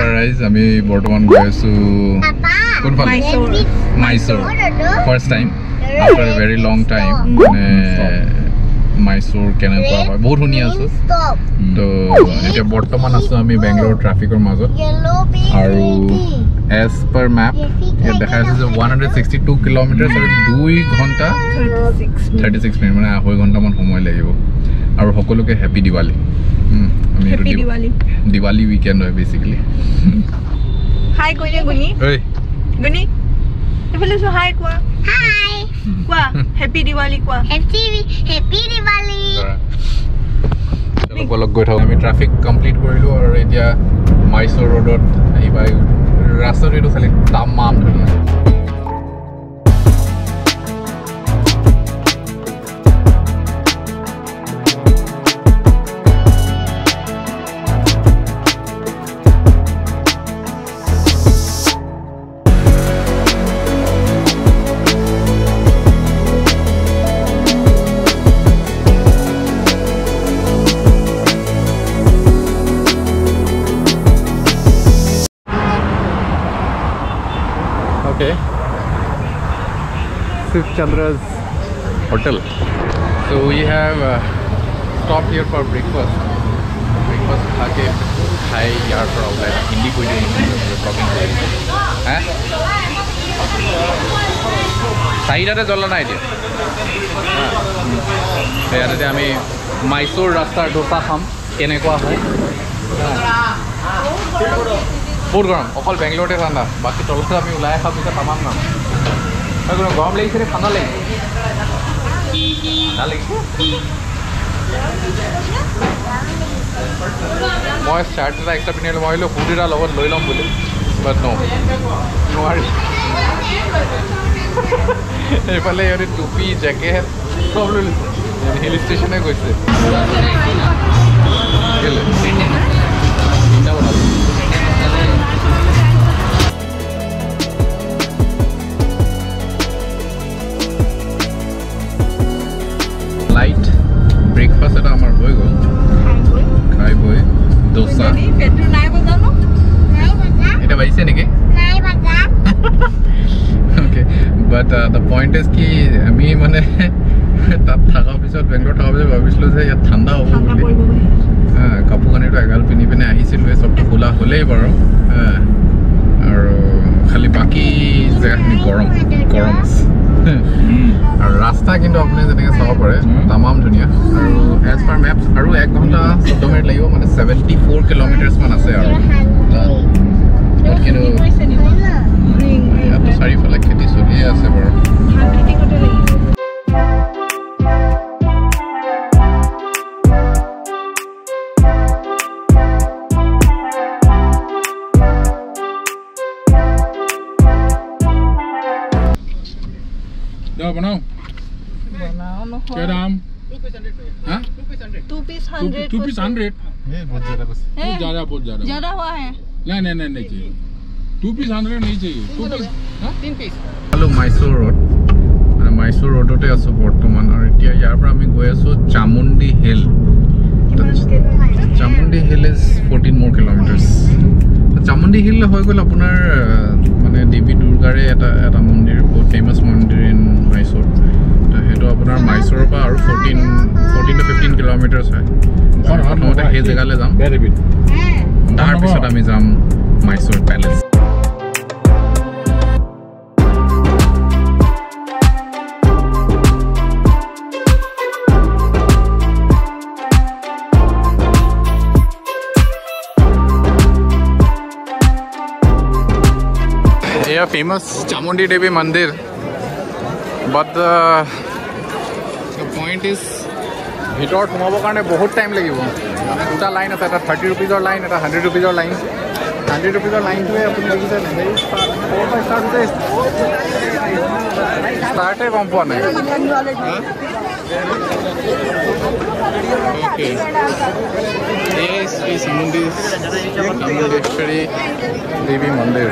Sunrise. আমি বৰ্তমান গৈ আছো কোনফালে Mysore. First time after a very long time. Mysore কেনেকুৱা হয় বহুত শুনি আছো তো এতিয়া বৰ্তমান আছো আমি Bangalore ট্ৰাফিকৰ মাজত আৰু as per map it দেখাইছে যে 162 কিলোমিটাৰ আৰু 2 ঘণ্টা 36 মিনিট মানে 2 ঘণ্টা মান সময় লাগিব আৰু সকলোকে হ্যাপি দিৱালী আমি হ্যাপি দিৱালী উইকেন্ড হয় বেসিক্যালি হাই কইনে গুনি এই গুনি এফালে সো হাই কোৱা হাই কোৱা হ্যাপি দিৱালী কোৱা হ্যাপি দিৱালী চলো বলক গৈ থাকো আমি ট্ৰাফিক কমপ্লিট কৰিলো আৰু এতিয়া Mysore ৰোডত আহিবা ৰাস্তাটো খালি তামাম ধুনীয়া Chandra's hotel. So we have stopped here for breakfast. Breakfast khake khai yaar for all that Hindi koi we're talking about. Huh? Side ate jolla nai dia. Te ate ami Mysore rasta dosa kham kenekwa hoy. Pur garam okol Bangalore te thanda baki tolota ami ulai kha pisa tamam na Agora gom lei sere khana lei na lei moi shirt ta ekta pinele moilo hoodie ra logot loi lom bole but no ari ei pale ore tupi jacket sob loi hill station e goise gele inda bana light breakfast eta amar hoi gol khai boy dosa petro নাই বাজানো eta baise niki নাই বাজা okay but the point is ki ami mane tat thaka pisot Bangalore thaka pisot bhabislo je ya thanda hobo boli kapu kane to egal pini pine ahisilu e sob to khula holei baro aru khali baki jagani gorom ase আৰু ৰাস্তা কিন্তু আপুনি যেনেকৈ চাব পাৰে তামাম ধুনীয়া আৰু এজ পাৰ মেপছ আৰু 1 ঘণ্টা 14 মিনিট লাগিব মানে 74 কিলোমিটাৰছ মান আছে আৰু কিন্তু ইয়াত চাৰিওফালে খেতি চলিয়ে আছে বাৰু बनाओ no क्या दाम 2 piece 100 हां 2 piece 100 2 piece 100 ये बहुत ज्यादा हुआ है नहीं चाहिए 2 piece 100 नहीं चाहिए 2 piece हां 3 piece हेलो Mysore रोड মানে Mysore रोडতে আছো বৰ্তমান আৰু এতিয়া ইয়াৰ পৰা আমি গৈ আছো Chanmundi hill Chanmundi hill is 14 more kilometers Chanmundi hill হৈ গল আপোনাৰ মানে দেৱী দুৰ্গাৰে এটা মন্দিৰ বহুত ফেমাস মন্দিৰ ইন Mysore তো হেটো আপোনাৰ Mysore পৰা আৰু 14 to 15 কিলোমিটাৰছ হয় আৰু এই জেগালৈ যাম তাৰ পিছত আমি যাম Mysore Palace Yeah, famous Chanmundi Devi Mandir, but the point is, ভিতৰত সোমাবৰ কাৰণে বহুত টাইম লাগিব মানে দুটা লাইন আছে এটা 30 रुपीजৰ লাইন এটা 100 रुपीजৰ লাইন 100 रुपीजৰ লাইনটোৱে আপুনি দেখিছে নেকি ষ্টাৰ্টে গম পোৱা নাই ओके ये श्री चामुंडेश्वरी देवी मंदिर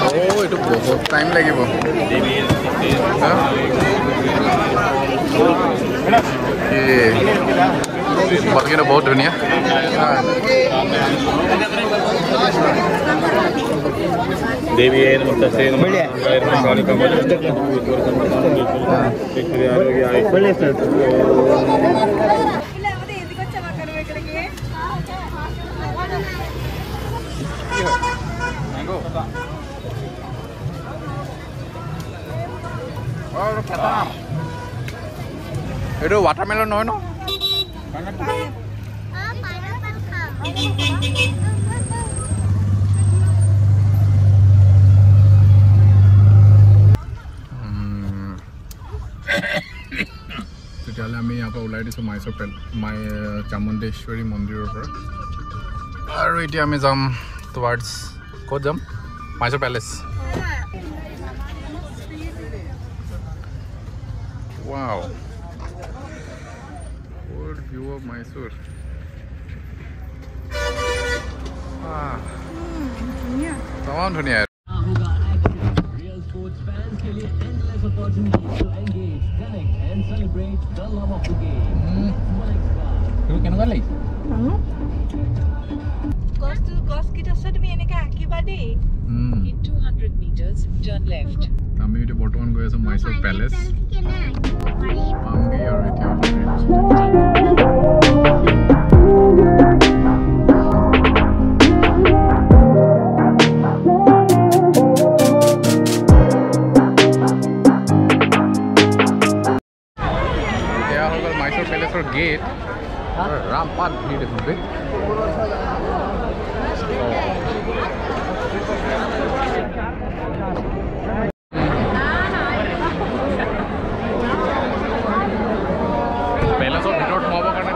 ओ ये बहुत टाइम लगे বাকীটো বহুত ধুনীয়া देवी है এইটো ৱাটাৰমেলন নহয় ন তেতিয়াহ'লে আমি ইয়াৰ পৰা ওলাই দিছোঁ মাইচৰ চামুণ্ডেশ্বৰী মন্দিৰৰ পৰা আৰু এতিয়া আমি যাম টুৱাৰ্ডছ ক'ত যাম Mysore palace Wow. Good view of Mysore. Tamam dhuniya. Real sports fans के लिए endless opportunities to engage, connect and celebrate the love of the game. Tu kenuka lai? Gos kita tumi eneka akiba dei. In 200 meters, turn left. আমি এতিয়া বৰ্তমান গৈ আছোঁ Mysore palace পামগৈ আৰু এতিয়া এয়া হৈ গ'ল মাইচৰ পেলেচৰ গেট ৰামপাত ভিৰ দেখোন বে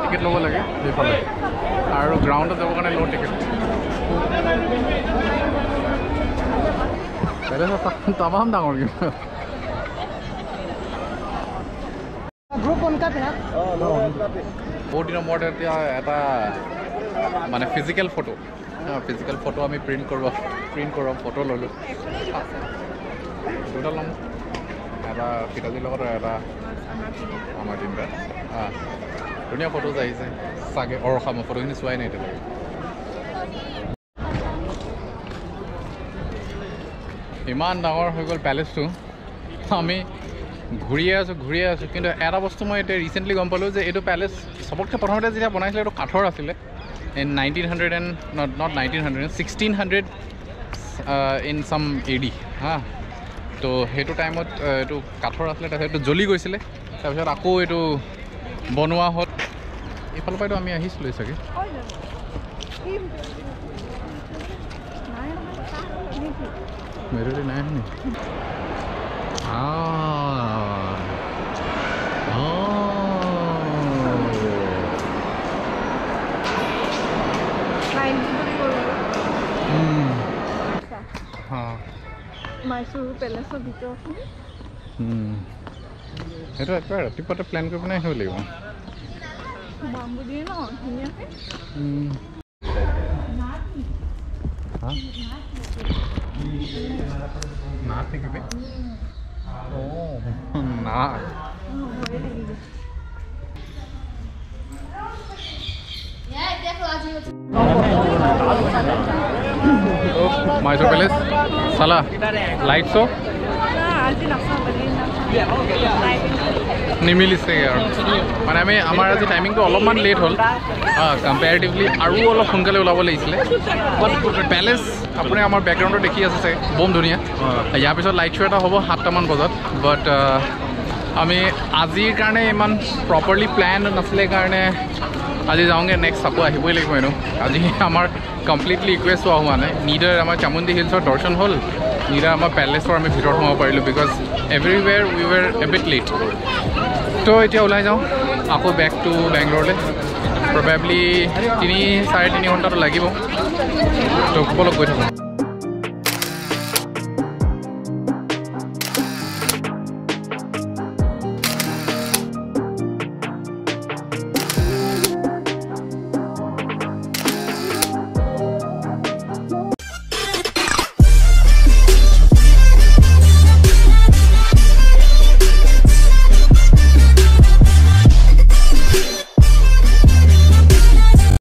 টিকেট ল'ব লাগে সেইফালে আৰু গ্ৰাউণ্ডত যাবৰ কাৰণে ল' টিকেট তামাম ডাঙৰ কিন্তু বহুত দিনৰ মূৰত এতিয়া এটা মানে ফিজিকেল ফটো আমি প্ৰিণ্ট কৰোঁ ফটো ল'লোঁ দুটা ল'ম এটা পিতাজীৰ লগত আৰু এটা আমাৰ তিনিটা ধুনীয়া ফটোজ আহিছে চাগে অৰখা মই ফটোখিনি চোৱাই নাই এতিয়ালৈকে ইমান ডাঙৰ হৈ গ'ল পেলেচটো আমি ঘূৰিয়ে আছোঁ কিন্তু এটা বস্তু মই এতিয়া ৰিচেণ্টলি গম পালোঁ যে এইটো পেলেচ চবতকৈ প্ৰথমতে যেতিয়া বনাইছিলে এইটো কাঠৰ আছিলে ইন 1900 এণ্ড নট 1900 1600 ইন চাম AD হা তো সেইটো টাইমত এইটো কাঠৰ আছিলে তাৰপিছত এইটো জ্বলি গৈছিলে তাৰপিছত আকৌ এইটো বনোৱা হ'ল এইফালৰ পৰাইতো আমি আহিছিলোঁ চাগে মেৰুৰি নাই নি মাইচৰ পেলেচৰ ভিতৰত সেইটো একবাৰ ৰাতিপুৱাতে প্লেন কৰি পিনে আহিব লাগিব বাম্বু দিয়ে ন ধুনীয়াকৈ নাট নেকি বে নাট মাইচৰ পেলেচ চালা লাইট শ্ব' নিমিলিছেগৈ আৰু মানে আমাৰ আজি টাইমিংটো অলপমান লেট হ'ল কম্পেৰেটিভলি আৰু অলপ সোনকালে ওলাব লাগিছিলে বাট পেলেচ আপুনি আমাৰ বেকগ্ৰাউণ্ডত দেখি আছে চাগে বম ধুনীয়া ইয়াৰ পিছত লাইট শ্ব' এটা হ'ব 7টামান বজাত বাট আমি আজিৰ কাৰণে ইমান প্ৰপাৰলি প্লেন নাছিলে কাৰণে আজি যাওঁগৈ নেক্সট আকৌ আহিবই লাগিব এনেও আজি আমাৰ কমপ্লিটলি ৰিকুৱেষ্ট হোৱা হোৱা নাই নিডাৰ আমাৰ চামুণ্ডী হিলছৰ দৰ্শন হ'ল নিডাৰ আমাৰ পেলেচৰ আমি ভিতৰত সোমাব পাৰিলোঁ because everywhere we were a bit late তো এতিয়া ওলাই যাওঁ আকৌ বেক টু বেংগলোৰলৈ প্ৰবেবলি 3-3.5 ঘণ্টাটো লাগিব তো বলক গৈ থাকোঁ